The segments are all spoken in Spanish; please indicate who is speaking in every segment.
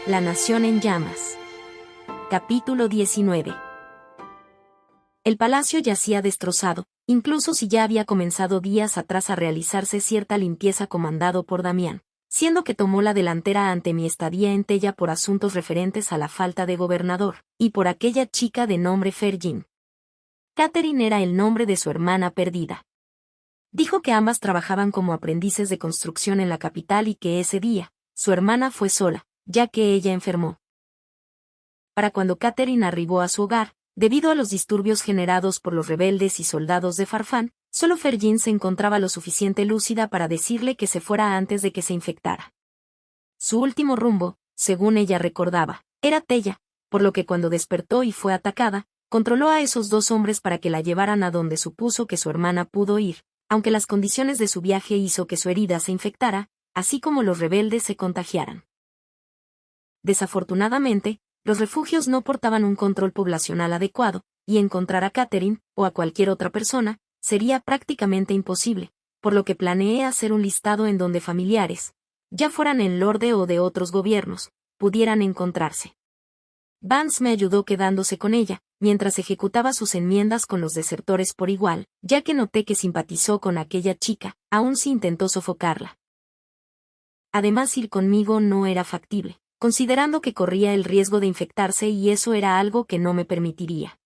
Speaker 1: La nación en llamas. Capítulo 19. El palacio yacía destrozado, incluso si ya había comenzado días atrás a realizarse cierta limpieza comandado por Damián, siendo que tomó la delantera ante mi estadía en Tella por asuntos referentes a la falta de gobernador, y por aquella chica de nombre Fergin. Catherine era el nombre de su hermana perdida. Dijo que ambas trabajaban como aprendices de construcción en la capital y que ese día, su hermana fue sola, ya que ella enfermó. Para cuando Catherine arribó a su hogar, debido a los disturbios generados por los rebeldes y soldados de Farfán, solo Fergin se encontraba lo suficiente lúcida para decirle que se fuera antes de que se infectara. Su último rumbo, según ella recordaba, era Tella, por lo que cuando despertó y fue atacada, controló a esos dos hombres para que la llevaran a donde supuso que su hermana pudo ir, aunque las condiciones de su viaje hizo que su herida se infectara, así como los rebeldes se contagiaran. Desafortunadamente, los refugios no portaban un control poblacional adecuado, y encontrar a Catherine, o a cualquier otra persona, sería prácticamente imposible, por lo que planeé hacer un listado en donde familiares, ya fueran en Lorde o de otros gobiernos, pudieran encontrarse. Vance me ayudó quedándose con ella, mientras ejecutaba sus enmiendas con los desertores por igual, ya que noté que simpatizó con aquella chica, aun si intentó sofocarla. Además, ir conmigo no era factible, considerando que corría el riesgo de infectarse y eso era algo que no me permitiría.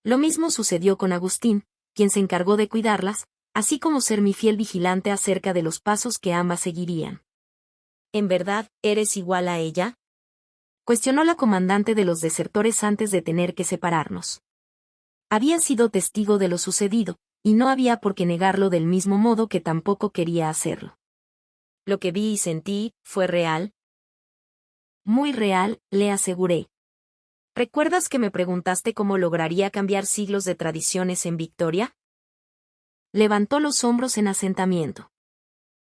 Speaker 1: Lo mismo sucedió con Agustín, quien se encargó de cuidarlas, así como ser mi fiel vigilante acerca de los pasos que ambas seguirían. ¿En verdad, eres igual a ella?, cuestionó la comandante de los desertores antes de tener que separarnos. Había sido testigo de lo sucedido, y no había por qué negarlo del mismo modo que tampoco quería hacerlo. ¿Lo que vi y sentí fue real? Muy real, le aseguré. ¿Recuerdas que me preguntaste cómo lograría cambiar siglos de tradiciones en Victoria? Levantó los hombros en asentamiento.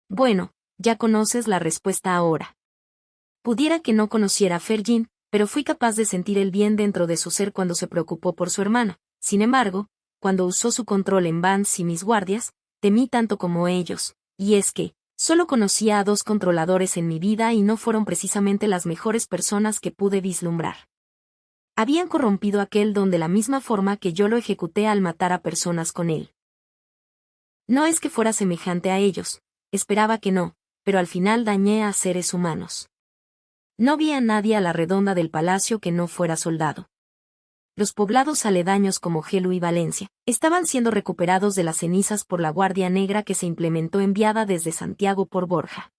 Speaker 1: Bueno, ya conoces la respuesta ahora. Pudiera que no conociera a Fergin, pero fui capaz de sentir el bien dentro de su ser cuando se preocupó por su hermana. Sin embargo, cuando usó su control en Vance y mis guardias, temí tanto como ellos, y es que, solo conocía a dos controladores en mi vida y no fueron precisamente las mejores personas que pude vislumbrar. Habían corrompido aquel don de la misma forma que yo lo ejecuté al matar a personas con él. No es que fuera semejante a ellos, esperaba que no, pero al final dañé a seres humanos. No vi a nadie a la redonda del palacio que no fuera soldado. Los poblados aledaños como Gelu y Valencia estaban siendo recuperados de las cenizas por la Guardia Negra que se implementó enviada desde Santiago por Borja.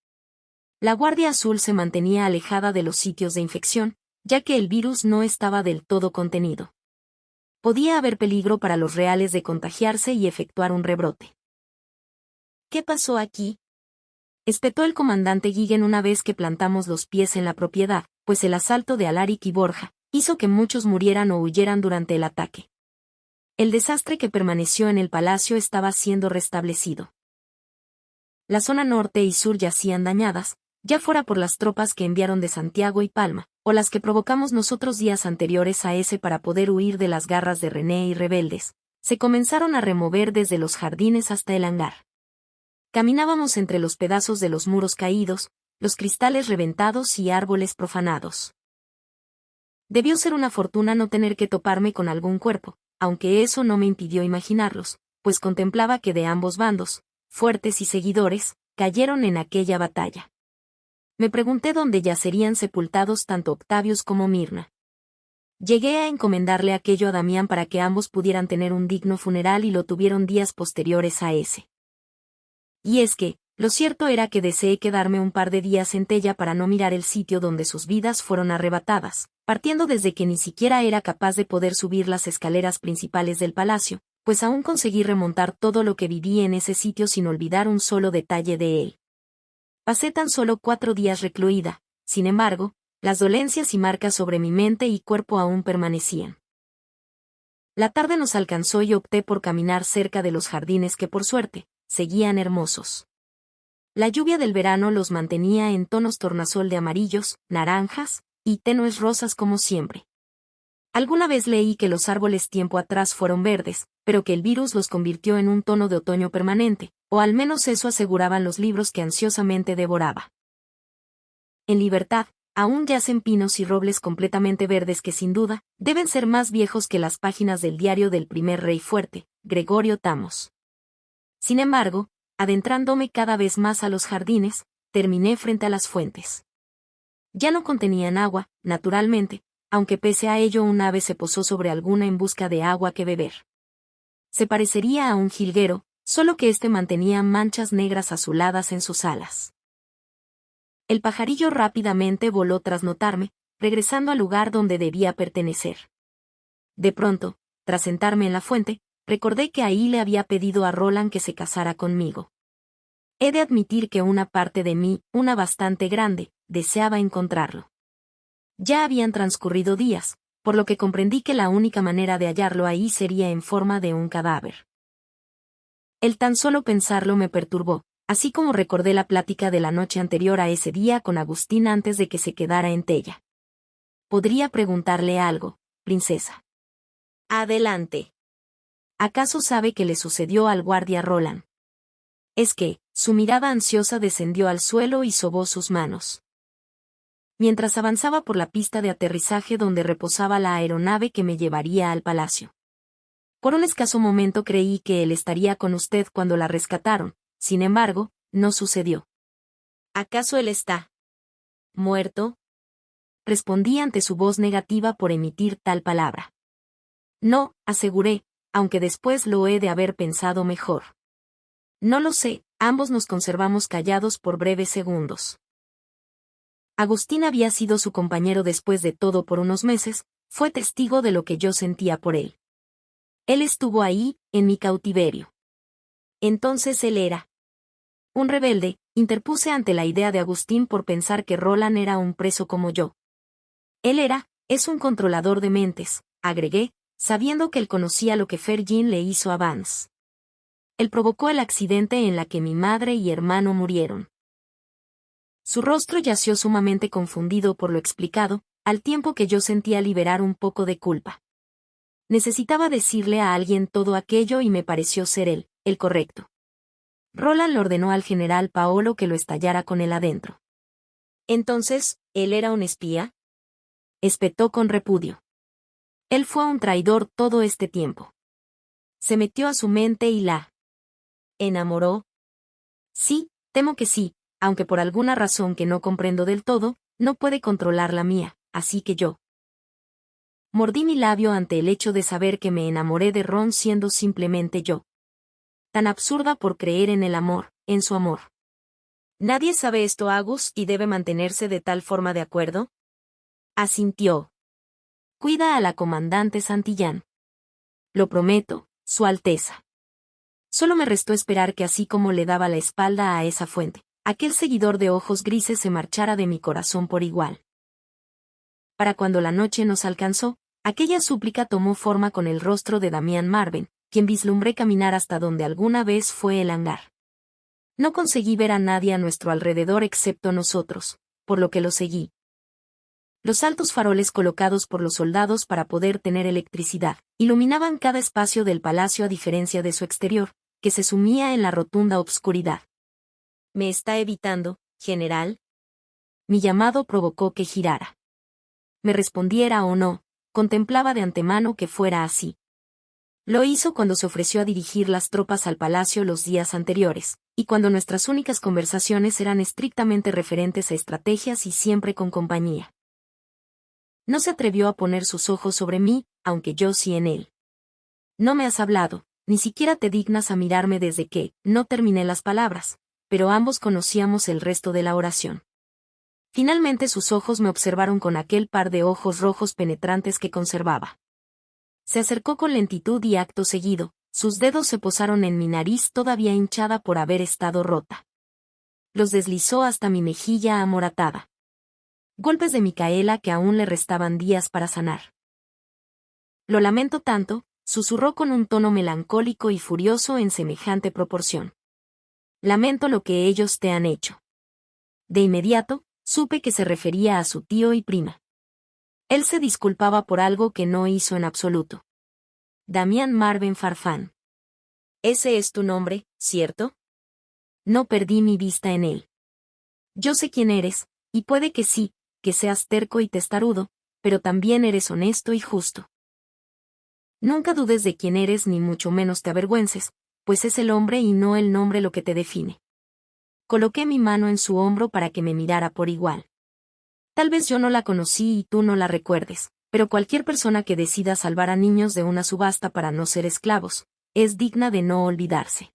Speaker 1: La Guardia Azul se mantenía alejada de los sitios de infección, ya que el virus no estaba del todo contenido. Podía haber peligro para los reales de contagiarse y efectuar un rebrote. ¿Qué pasó aquí?, espetó el comandante Guiguen una vez que plantamos los pies en la propiedad, pues el asalto de Alaric y Borja hizo que muchos murieran o huyeran durante el ataque. El desastre que permaneció en el palacio estaba siendo restablecido. La zona norte y sur yacían dañadas, ya fuera por las tropas que enviaron de Santiago y Palma, o las que provocamos nosotros días anteriores a ese para poder huir de las garras de René y rebeldes. Se comenzaron a remover desde los jardines hasta el hangar. Caminábamos entre los pedazos de los muros caídos, los cristales reventados y árboles profanados. Debió ser una fortuna no tener que toparme con algún cuerpo, aunque eso no me impidió imaginarlos, pues contemplaba que de ambos bandos, fuertes y seguidores, cayeron en aquella batalla. Me pregunté dónde yacerían sepultados tanto Octavius como Mirna. Llegué a encomendarle aquello a Damián para que ambos pudieran tener un digno funeral y lo tuvieron días posteriores a ese. Y es que, lo cierto era que deseé quedarme un par de días en Tella para no mirar el sitio donde sus vidas fueron arrebatadas, partiendo desde que ni siquiera era capaz de poder subir las escaleras principales del palacio, pues aún conseguí remontar todo lo que viví en ese sitio sin olvidar un solo detalle de él. Pasé tan solo 4 días recluida, sin embargo, las dolencias y marcas sobre mi mente y cuerpo aún permanecían. La tarde nos alcanzó y opté por caminar cerca de los jardines que por suerte, seguían hermosos. La lluvia del verano los mantenía en tonos tornasol de amarillos, naranjas y tenues rosas como siempre. Alguna vez leí que los árboles tiempo atrás fueron verdes, pero que el virus los convirtió en un tono de otoño permanente, o al menos eso aseguraban los libros que ansiosamente devoraba. En libertad, Aún yacen pinos y robles completamente verdes que sin duda deben ser más viejos que las páginas del diario del primer rey fuerte, Gregorio Tamos. Sin embargo, adentrándome cada vez más a los jardines, terminé frente a las fuentes. Ya no contenían agua, naturalmente, aunque pese a ello un ave se posó sobre alguna en busca de agua que beber. Se parecería a un jilguero, solo que éste mantenía manchas negras azuladas en sus alas. El pajarillo rápidamente voló tras notarme, regresando al lugar donde debía pertenecer. De pronto, tras sentarme en la fuente, recordé que ahí le había pedido a Roland que se casara conmigo. He de admitir que una parte de mí, una bastante grande, deseaba encontrarlo. Ya habían transcurrido días, por lo que comprendí que la única manera de hallarlo ahí sería en forma de un cadáver. El tan solo pensarlo me perturbó, así como recordé la plática de la noche anterior a ese día con Agustín antes de que se quedara en Tella. ¿Podría preguntarle algo, princesa? Adelante. ¿Acaso sabe qué le sucedió al guardia Roland? Es que, su mirada ansiosa descendió al suelo y sobó sus manos. Mientras avanzaba por la pista de aterrizaje donde reposaba la aeronave que me llevaría al palacio. Por un escaso momento creí que él estaría con usted cuando la rescataron, sin embargo, no sucedió. ¿Acaso él está muerto? Respondí ante su voz negativa por emitir tal palabra. No, aseguré, aunque después lo he de haber pensado mejor. No lo sé, ambos nos conservamos callados por breves segundos. Agustín había sido su compañero después de todo por unos meses, fue testigo de lo que yo sentía por él. Él estuvo ahí, en mi cautiverio. Entonces él era un rebelde, interpuse ante la idea de Agustín por pensar que Roland era un preso como yo. Es un controlador de mentes, agregué, sabiendo que él conocía lo que Fergin le hizo a Vance. Él provocó el accidente en la que mi madre y hermano murieron. Su rostro yació sumamente confundido por lo explicado, al tiempo que yo sentía liberar un poco de culpa. Necesitaba decirle a alguien todo aquello y me pareció ser él, el correcto. Roland le ordenó al general Paolo que lo estallara con él adentro. Entonces, ¿él era un espía? Espetó con repudio. Él fue un traidor todo este tiempo. Se metió a su mente y la enamoró. Sí, temo que sí, aunque por alguna razón que no comprendo del todo, no puede controlar la mía, así que yo. Mordí mi labio ante el hecho de saber que me enamoré de Ron siendo simplemente yo. Tan absurda por creer en el amor, en su amor. ¿Nadie sabe esto, Agus, y debe mantenerse de tal forma de acuerdo? Asintió. Cuida a la comandante Santillán. Lo prometo, Su Alteza. Solo me restó esperar que así como le daba la espalda a esa fuente, aquel seguidor de ojos grises se marchara de mi corazón por igual. Para cuando la noche nos alcanzó, aquella súplica tomó forma con el rostro de Damián Marven, quien vislumbré caminar hasta donde alguna vez fue el hangar. No conseguí ver a nadie a nuestro alrededor excepto nosotros, por lo que lo seguí. Los altos faroles colocados por los soldados para poder tener electricidad, iluminaban cada espacio del palacio a diferencia de su exterior, que se sumía en la rotunda obscuridad. ¿Me está evitando, general? Mi llamado provocó que girara. Me respondiera o no, contemplaba de antemano que fuera así. Lo hizo cuando se ofreció a dirigir las tropas al palacio los días anteriores, y cuando nuestras únicas conversaciones eran estrictamente referentes a estrategias y siempre con compañía. No se atrevió a poner sus ojos sobre mí, aunque yo sí en él. No me has hablado, ni siquiera te dignas a mirarme desde que no terminé las palabras, pero ambos conocíamos el resto de la oración. Finalmente sus ojos me observaron con aquel par de ojos rojos penetrantes que conservaba. Se acercó con lentitud y acto seguido, sus dedos se posaron en mi nariz todavía hinchada por haber estado rota. Los deslizó hasta mi mejilla amoratada. Golpes de Micaela que aún le restaban días para sanar. Lo lamento tanto, susurró con un tono melancólico y furioso en semejante proporción. Lamento lo que ellos te han hecho. De inmediato, supe que se refería a su tío y prima. Él se disculpaba por algo que no hizo en absoluto. Damián Marven Farfán. Ese es tu nombre, ¿cierto? No perdí mi vista en él. Yo sé quién eres, y puede que sí, que seas terco y testarudo, pero también eres honesto y justo. Nunca dudes de quién eres ni mucho menos te avergüences, pues es el hombre y no el nombre lo que te define. Coloqué mi mano en su hombro para que me mirara por igual. Tal vez yo no la conocí y tú no la recuerdes, pero cualquier persona que decida salvar a niños de una subasta para no ser esclavos, es digna de no olvidarse.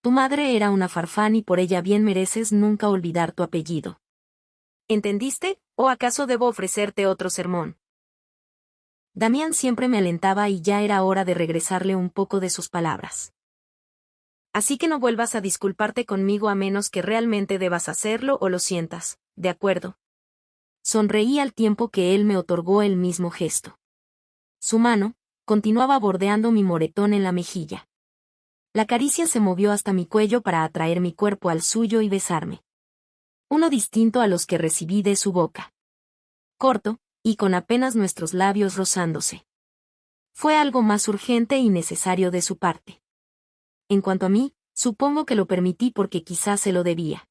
Speaker 1: Tu madre era una Farfán y por ella bien mereces nunca olvidar tu apellido. ¿Entendiste? ¿O acaso debo ofrecerte otro sermón? Damián siempre me alentaba y ya era hora de regresarle un poco de sus palabras. Así que no vuelvas a disculparte conmigo a menos que realmente debas hacerlo o lo sientas, ¿de acuerdo? Sonreí al tiempo que él me otorgó el mismo gesto. Su mano continuaba bordeando mi moretón en la mejilla. La caricia se movió hasta mi cuello para atraer mi cuerpo al suyo y besarme. Uno distinto a los que recibí de su boca. Corto, y con apenas nuestros labios rozándose. Fue algo más urgente y necesario de su parte. En cuanto a mí, supongo que lo permití porque quizás se lo debía.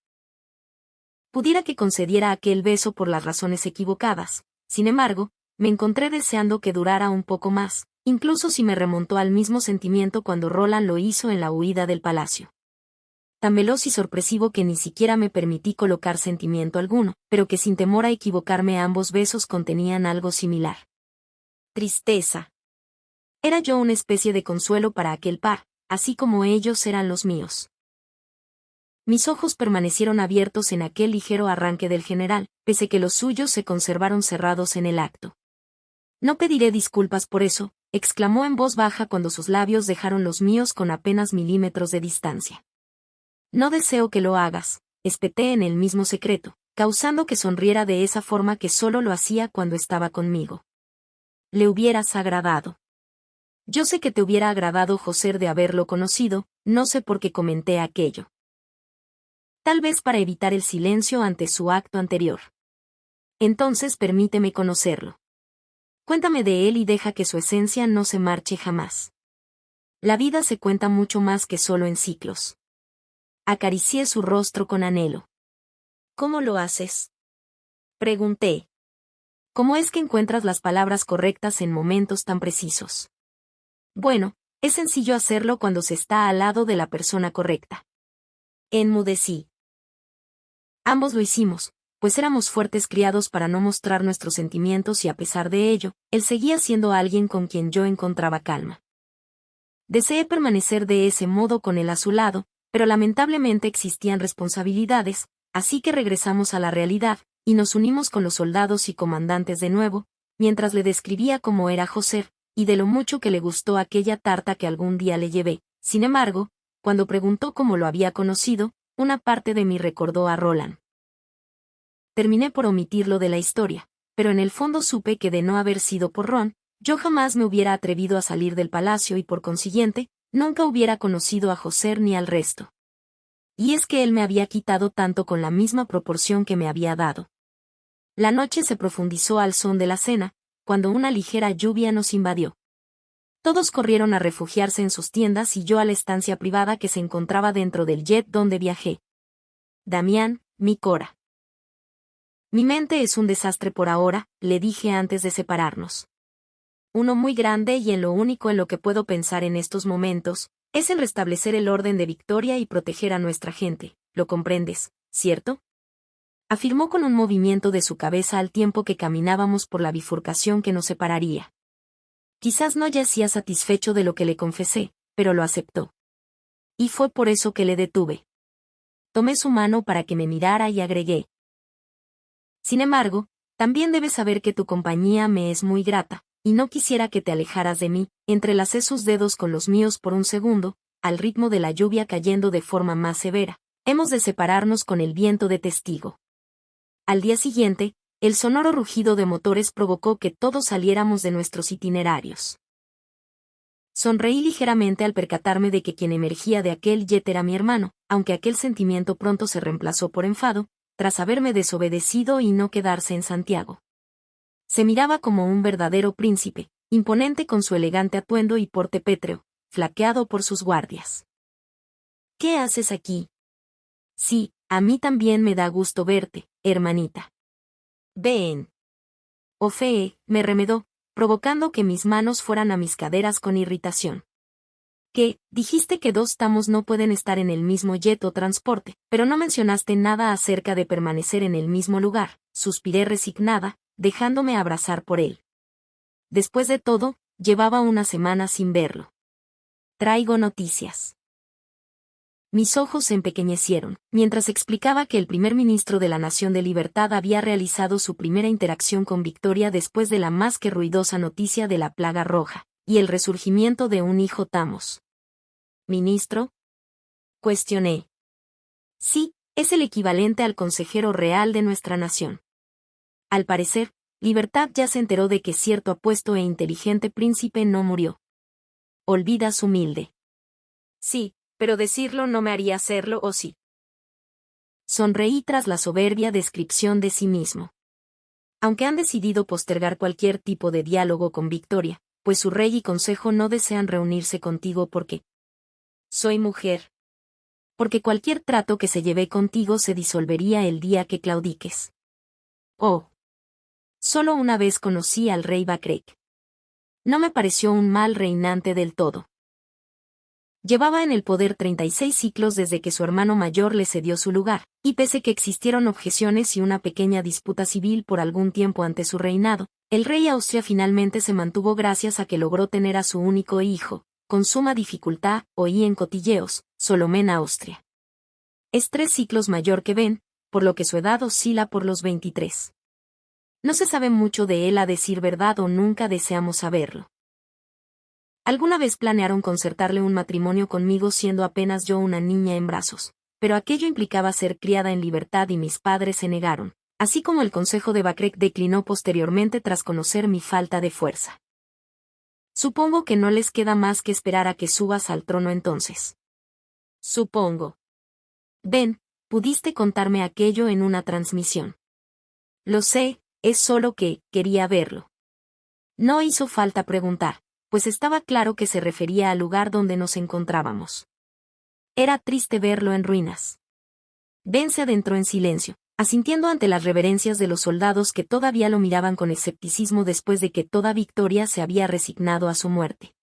Speaker 1: Pudiera que concediera aquel beso por las razones equivocadas, sin embargo, me encontré deseando que durara un poco más, incluso si me remontó al mismo sentimiento cuando Roland lo hizo en la huida del palacio. Tan veloz y sorpresivo que ni siquiera me permití colocar sentimiento alguno, pero que sin temor a equivocarme ambos besos contenían algo similar. Tristeza. Era yo una especie de consuelo para aquel par, así como ellos eran los míos. Mis ojos permanecieron abiertos en aquel ligero arranque del general, pese que los suyos se conservaron cerrados en el acto. No pediré disculpas por eso, exclamó en voz baja cuando sus labios dejaron los míos con apenas milímetros de distancia. No deseo que lo hagas, espeté en el mismo secreto, causando que sonriera de esa forma que solo lo hacía cuando estaba conmigo. Le hubieras agradado. Yo sé que te hubiera agradado José de haberlo conocido, no sé por qué comenté aquello. Tal vez para evitar el silencio ante su acto anterior. Entonces permíteme conocerlo. Cuéntame de él y deja que su esencia no se marche jamás. La vida se cuenta mucho más que solo en ciclos. Acaricié su rostro con anhelo. ¿Cómo lo haces? Pregunté. ¿Cómo es que encuentras las palabras correctas en momentos tan precisos? Bueno, es sencillo hacerlo cuando se está al lado de la persona correcta. Enmudecí. Ambos lo hicimos, pues éramos fuertes criados para no mostrar nuestros sentimientos y a pesar de ello, él seguía siendo alguien con quien yo encontraba calma. Deseé permanecer de ese modo con él a su lado, pero lamentablemente existían responsabilidades, así que regresamos a la realidad, y nos unimos con los soldados y comandantes de nuevo, mientras le describía cómo era José, y de lo mucho que le gustó aquella tarta que algún día le llevé. Sin embargo, cuando preguntó cómo lo había conocido, una parte de mí recordó a Roland. Terminé por omitirlo de la historia, pero en el fondo supe que de no haber sido por Ron, yo jamás me hubiera atrevido a salir del palacio y por consiguiente, nunca hubiera conocido a José ni al resto. Y es que él me había quitado tanto con la misma proporción que me había dado. La noche se profundizó al son de la cena, cuando una ligera lluvia nos invadió. Todos corrieron a refugiarse en sus tiendas y yo a la estancia privada que se encontraba dentro del jet donde viajé. Damián, mi Cora. Mi mente es un desastre por ahora, le dije antes de separarnos. Uno muy grande y en lo único en lo que puedo pensar en estos momentos, es en restablecer el orden de Victoria y proteger a nuestra gente, ¿lo comprendes, cierto? Afirmó con un movimiento de su cabeza al tiempo que caminábamos por la bifurcación que nos separaría. Quizás no yacía satisfecho de lo que le confesé, pero lo aceptó. Y fue por eso que le detuve. Tomé su mano para que me mirara y agregué. Sin embargo, también debes saber que tu compañía me es muy grata, y no quisiera que te alejaras de mí. Entrelacé sus dedos con los míos por un segundo, al ritmo de la lluvia cayendo de forma más severa. Hemos de separarnos con el viento de testigo. Al día siguiente, el sonoro rugido de motores provocó que todos saliéramos de nuestros itinerarios. Sonreí ligeramente al percatarme de que quien emergía de aquel jet era mi hermano, aunque aquel sentimiento pronto se reemplazó por enfado, tras haberme desobedecido y no quedarse en Santiago. Se miraba como un verdadero príncipe, imponente con su elegante atuendo y porte pétreo, flaqueado por sus guardias. ¿Qué haces aquí? Sí, a mí también me da gusto verte, hermanita. Ven. Ofe, me remedó, provocando que mis manos fueran a mis caderas con irritación. ¿Qué? Dijiste que dos tamos no pueden estar en el mismo jet o transporte, pero no mencionaste nada acerca de permanecer en el mismo lugar, suspiré resignada, dejándome abrazar por él. Después de todo, llevaba una semana sin verlo. Traigo noticias. Mis ojos se empequeñecieron, mientras explicaba que el primer ministro de la Nación de Libertad había realizado su primera interacción con Victoria después de la más que ruidosa noticia de la plaga roja, y el resurgimiento de un hijo Tamos. ¿Ministro? Cuestioné. Sí, es el equivalente al consejero real de nuestra nación. Al parecer, Libertad ya se enteró de que cierto apuesto e inteligente príncipe no murió. Olvidas humilde. Sí, pero decirlo no me haría hacerlo, ¿o sí? Sonreí tras la soberbia descripción de sí mismo. Aunque han decidido postergar cualquier tipo de diálogo con Victoria, pues su rey y consejo no desean reunirse contigo porque soy mujer. Porque cualquier trato que se lleve contigo se disolvería el día que claudiques. Oh. Solo una vez conocí al rey Bakhrek. No me pareció un mal reinante del todo. Llevaba en el poder 36 ciclos desde que su hermano mayor le cedió su lugar, y pese que existieron objeciones y una pequeña disputa civil por algún tiempo ante su reinado, el rey Austria finalmente se mantuvo gracias a que logró tener a su único hijo, con suma dificultad, oí en cotilleos, Solomén Austria. Es 3 ciclos mayor que Ben, por lo que su edad oscila por los 23. No se sabe mucho de él a decir verdad o nunca deseamos saberlo. Alguna vez planearon concertarle un matrimonio conmigo siendo apenas yo una niña en brazos, pero aquello implicaba ser criada en libertad y mis padres se negaron, así como el consejo de Bakhrek declinó posteriormente tras conocer mi falta de fuerza. Supongo que no les queda más que esperar a que subas al trono entonces. Supongo. Ben, pudiste contarme aquello en una transmisión. Lo sé, es solo que, quería verlo. No hizo falta preguntar, pues estaba claro que se refería al lugar donde nos encontrábamos. Era triste verlo en ruinas. Ben se adentró en silencio, asintiendo ante las reverencias de los soldados que todavía lo miraban con escepticismo después de que toda Victoria se había resignado a su muerte.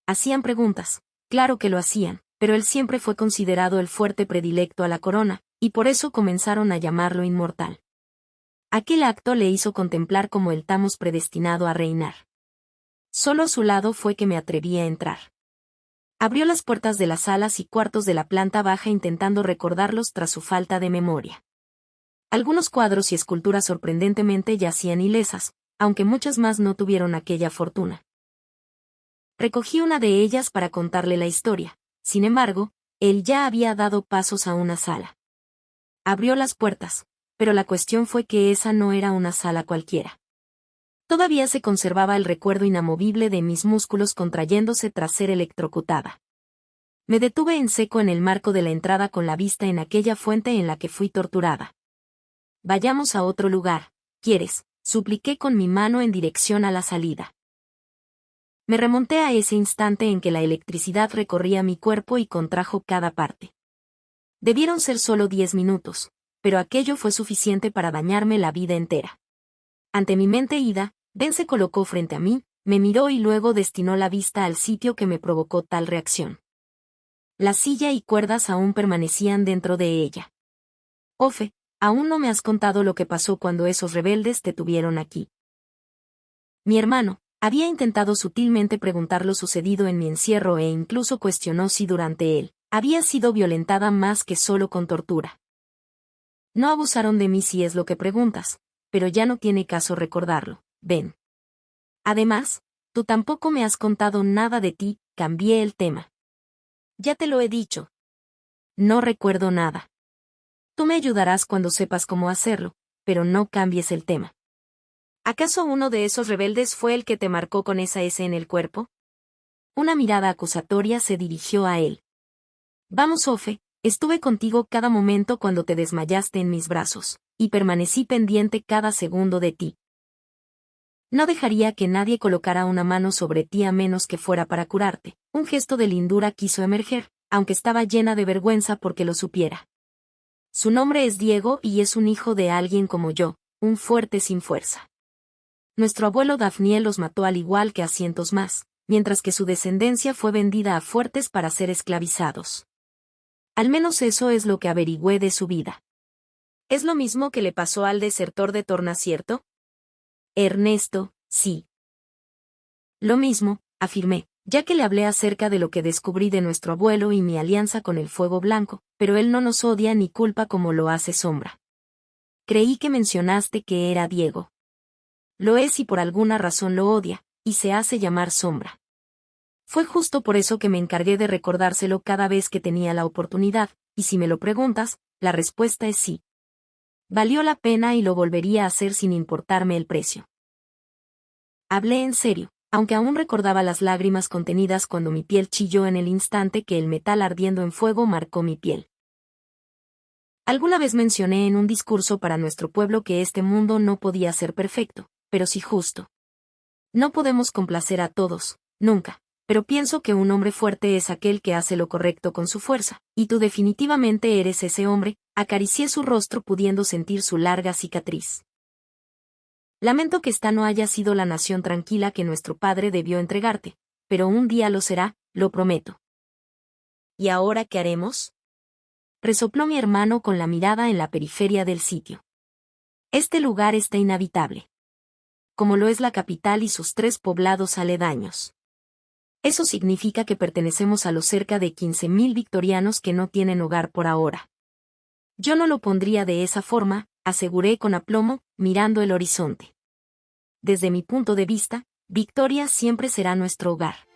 Speaker 1: Hacían preguntas, claro que lo hacían, pero él siempre fue considerado el fuerte predilecto a la corona, y por eso comenzaron a llamarlo inmortal. Aquel acto le hizo contemplar como el Tamos predestinado a reinar. Solo a su lado fue que me atreví a entrar. Abrió las puertas de las salas y cuartos de la planta baja intentando recordarlos tras su falta de memoria. Algunos cuadros y esculturas sorprendentemente yacían ilesas, aunque muchas más no tuvieron aquella fortuna. Recogí una de ellas para contarle la historia, sin embargo, él ya había dado pasos a una sala. Abrió las puertas, pero la cuestión fue que esa no era una sala cualquiera. Todavía se conservaba el recuerdo inamovible de mis músculos contrayéndose tras ser electrocutada. Me detuve en seco en el marco de la entrada con la vista en aquella fuente en la que fui torturada. Vayamos a otro lugar, ¿quieres?, supliqué con mi mano en dirección a la salida. Me remonté a ese instante en que la electricidad recorría mi cuerpo y contrajo cada parte. Debieron ser solo 10 minutos, pero aquello fue suficiente para dañarme la vida entera. Ante mi mente ida, Ben se colocó frente a mí, me miró y luego destinó la vista al sitio que me provocó tal reacción. La silla y cuerdas aún permanecían dentro de ella. Ofe, aún no me has contado lo que pasó cuando esos rebeldes te tuvieron aquí. Mi hermano había intentado sutilmente preguntar lo sucedido en mi encierro e incluso cuestionó si durante él había sido violentada más que solo con tortura. No abusaron de mí si es lo que preguntas, pero ya no tiene caso recordarlo, Ben. Además, tú tampoco me has contado nada de ti, cambié el tema. Ya te lo he dicho. No recuerdo nada. Tú me ayudarás cuando sepas cómo hacerlo, pero no cambies el tema. ¿Acaso uno de esos rebeldes fue el que te marcó con esa S en el cuerpo? Una mirada acusatoria se dirigió a él. Vamos, Ofe, estuve contigo cada momento cuando te desmayaste en mis brazos, y permanecí pendiente cada segundo de ti. No dejaría que nadie colocara una mano sobre ti a menos que fuera para curarte. Un gesto de lindura quiso emerger, aunque estaba llena de vergüenza porque lo supiera. Su nombre es Diego y es un hijo de alguien como yo, un fuerte sin fuerza. Nuestro abuelo Dafniel los mató al igual que a cientos más, mientras que su descendencia fue vendida a fuertes para ser esclavizados. Al menos eso es lo que averigüé de su vida. ¿Es lo mismo que le pasó al desertor de Tornacierto? Ernesto, sí. Lo mismo, afirmé, ya que le hablé acerca de lo que descubrí de nuestro abuelo y mi alianza con el Fuego Blanco, pero él no nos odia ni culpa como lo hace Sombra. Creí que mencionaste que era Diego. Lo es y por alguna razón lo odia, y se hace llamar Sombra. Fue justo por eso que me encargué de recordárselo cada vez que tenía la oportunidad, y si me lo preguntas, la respuesta es sí. Valió la pena y lo volvería a hacer sin importarme el precio. Hablé en serio, aunque aún recordaba las lágrimas contenidas cuando mi piel chilló en el instante que el metal ardiendo en fuego marcó mi piel. Alguna vez mencioné en un discurso para nuestro pueblo que este mundo no podía ser perfecto, pero sí justo. No podemos complacer a todos, nunca, pero pienso que un hombre fuerte es aquel que hace lo correcto con su fuerza, y tú definitivamente eres ese hombre. Acaricié su rostro pudiendo sentir su larga cicatriz. Lamento que esta no haya sido la nación tranquila que nuestro padre debió entregarte, pero un día lo será, lo prometo. ¿Y ahora qué haremos? Resopló mi hermano con la mirada en la periferia del sitio. Este lugar está inhabitable. Como lo es la capital y sus 3 poblados aledaños. Eso significa que pertenecemos a los cerca de 15.000 victorianos que no tienen hogar por ahora. Yo no lo pondría de esa forma, aseguré con aplomo, mirando el horizonte. Desde mi punto de vista, Victoria siempre será nuestro hogar.